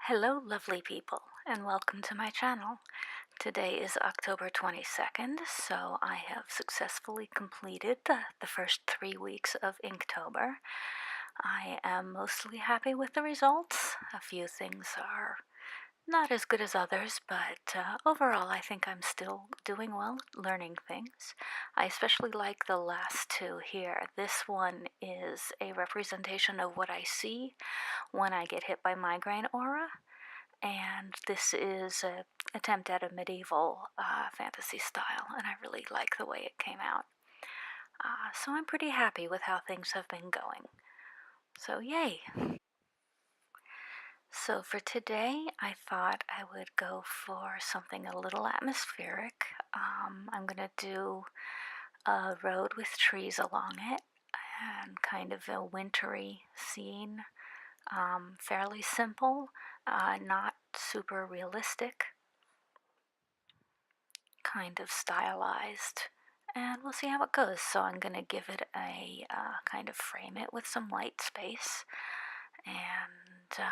Hello, lovely people, and welcome to my channel. Today is October 22nd, so I have successfully completed the first 3 weeks of Inktober. I am mostly happy with the results. A few things are not as good as others, but overall I think I'm still doing well, learning things. I especially like the last two here. This one is a representation of what I see when I get hit by migraine aura, and this is an attempt at a medieval fantasy style, and I really like the way it came out. So I'm pretty happy with how things have been going. So yay! So for today, I thought I would go for something a little atmospheric. I'm going to do a road with trees along it and kind of a wintry scene. Fairly simple, not super realistic, kind of stylized, and we'll see how it goes. So I'm going to give it a kind of frame it with some white space and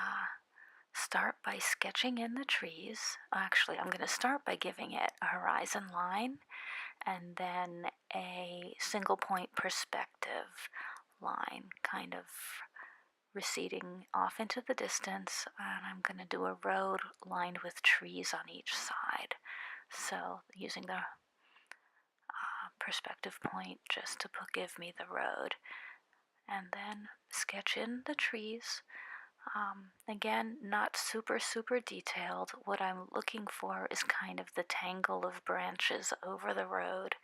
start by sketching in the trees. Actually, I'm going to start by giving it a horizon line and then a single point perspective line, kind of receding off into the distance, and I'm going to do a road lined with trees on each side. So using the perspective point just to give me the road, and then sketch in the trees. Again, not super detailed. What I'm looking for is kind of the tangle of branches over the road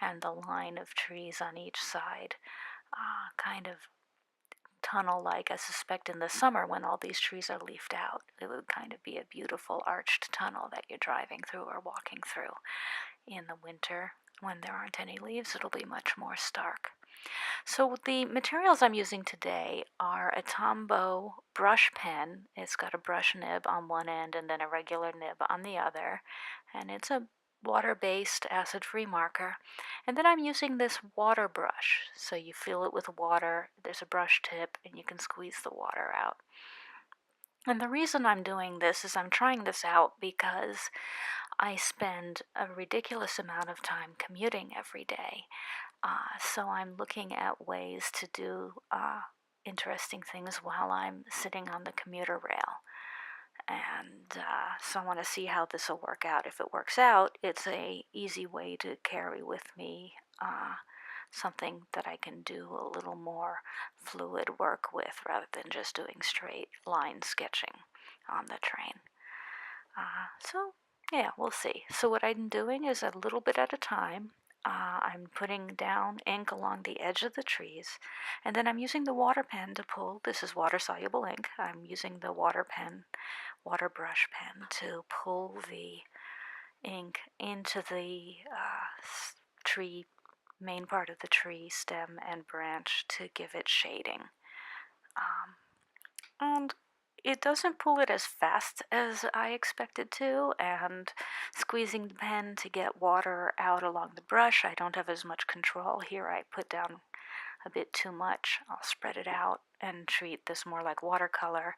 and the line of trees on each side, kind of tunnel-like. I suspect in the summer when all these trees are leafed out, it would kind of be a beautiful arched tunnel that you're driving through or walking through. In the winter, when there aren't any leaves, it'll be much more stark. So the materials I'm using today are a Tombow brush pen. It's got a brush nib on one end and then a regular nib on the other, and it's a water-based acid-free marker. And then I'm using this water brush, so you fill it with water, there's a brush tip, and you can squeeze the water out. And the reason I'm doing this is I'm trying this out because I spend a ridiculous amount of time commuting every day. So I'm looking at ways to do interesting things while I'm sitting on the commuter rail. And so I want to see how this will work out. If it works out, it's a easy way to carry with me something that I can do a little more fluid work with rather than just doing straight line sketching on the train. So yeah, we'll see. So what I'm doing is a little bit at a time. I'm putting down ink along the edge of the trees, and then I'm using the water pen to pull. This is water-soluble ink. I'm using the water brush pen to pull the ink into the tree, main part of the tree, stem and branch, to give it shading. And it doesn't pull it as fast as I expected to, and squeezing the pen to get water out along the brush, I don't have as much control. Here I put down a bit too much. I'll spread it out and treat this more like watercolor,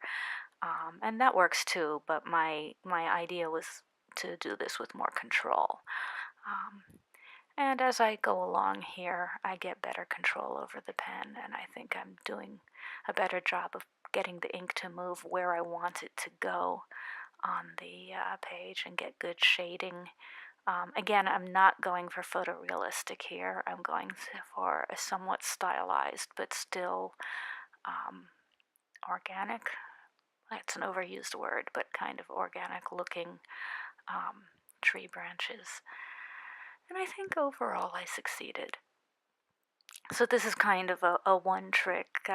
and that works too, but my idea was to do this with more control. And as I go along here, I get better control over the pen, and I think I'm doing a better job of getting the ink to move where I want it to go on the page and get good shading. Again, I'm not going for photorealistic here. I'm going for a somewhat stylized but still organic. It's an overused word, but kind of organic looking tree branches. And I think overall I succeeded. So this is kind of a one-trick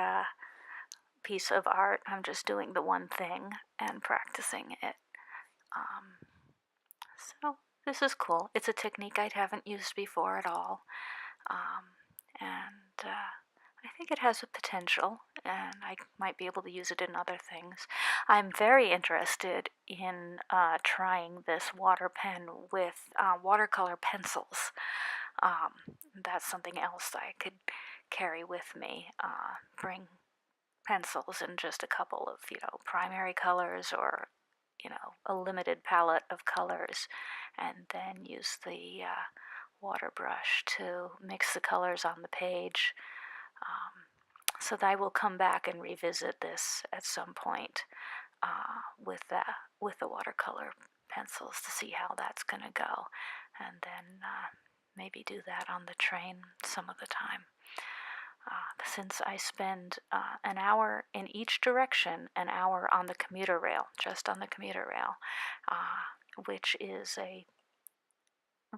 piece of art. I'm just doing the one thing and practicing it. So this is cool. It's a technique I haven't used before at all. And I think it has a potential, and I might be able to use it in other things. I'm very interested in trying this water pen with watercolor pencils. That's something else I could carry with me. Bring pencils and just a couple of, primary colors or a limited palette of colors, and then use the water brush to mix the colors on the page. So that I will come back and revisit this at some point with the watercolor pencils to see how that's going to go, and then maybe do that on the train some of the time. Since I spend an hour in each direction, an hour on the commuter rail, just on the commuter rail, which is a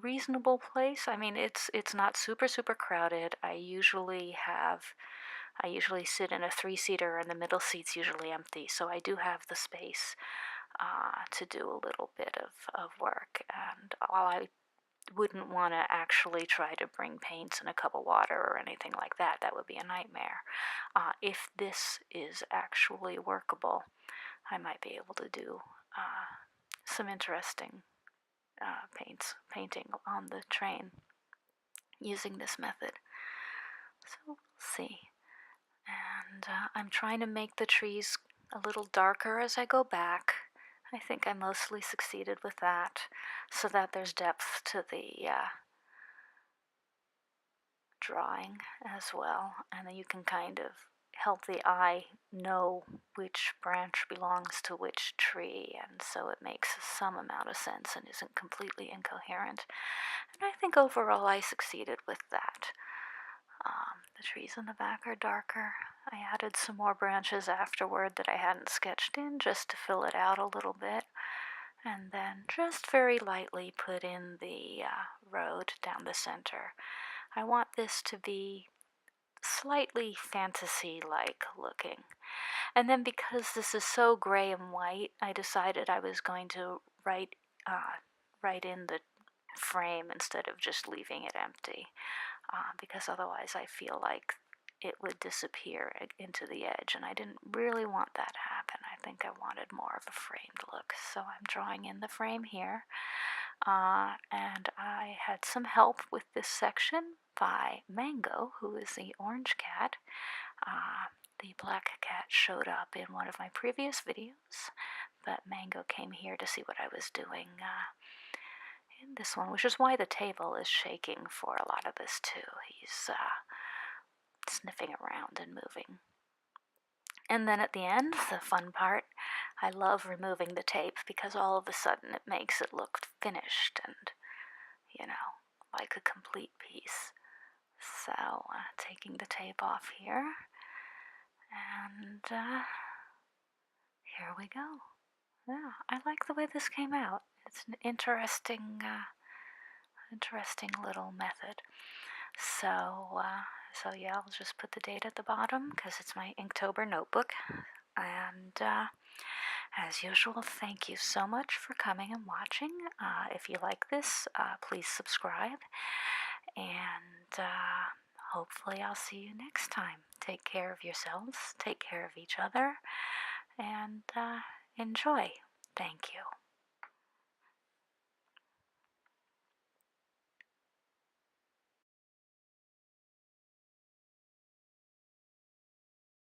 reasonable place. I mean, it's not super crowded. I usually sit in a 3-seater, and the middle seat's usually empty, so I do have the space to do a little bit of work. And while I wouldn't want to actually try to bring paints in a cup of water or anything like that, that would be a nightmare. If this is actually workable, I might be able to do some interesting painting on the train using this method. So we'll see. And I'm trying to make the trees a little darker as I go back. I think I mostly succeeded with that, so that there's depth to the drawing as well, and then you can kind of help the eye know which branch belongs to which tree, and so it makes some amount of sense and isn't completely incoherent. And I think overall I succeeded with that. The trees in the back are darker. I added some more branches afterward that I hadn't sketched in just to fill it out a little bit, and then just very lightly put in the road down the center. I want this to be slightly fantasy-like looking. And then because this is so gray and white, I decided I was going to write in the frame instead of just leaving it empty, because otherwise I feel like it would disappear into the edge, and I didn't really want that to happen. I think I wanted more of a framed look, so I'm drawing in the frame here. And I had some help with this section by Mango, who is the orange cat. The black cat showed up in one of my previous videos, but Mango came here to see what I was doing in this one, which is why the table is shaking for a lot of this too. He's sniffing around and moving. And then at the end, the fun part, I love removing the tape because all of a sudden it makes it look finished and, like a complete piece. So, taking the tape off here, and here we go. Yeah, I like the way this came out. It's an interesting little method. So yeah, I'll just put the date at the bottom because it's my Inktober notebook. And as usual, thank you so much for coming and watching. If you like this, please subscribe. And hopefully I'll see you next time. Take care of yourselves, take care of each other, and enjoy. Thank you.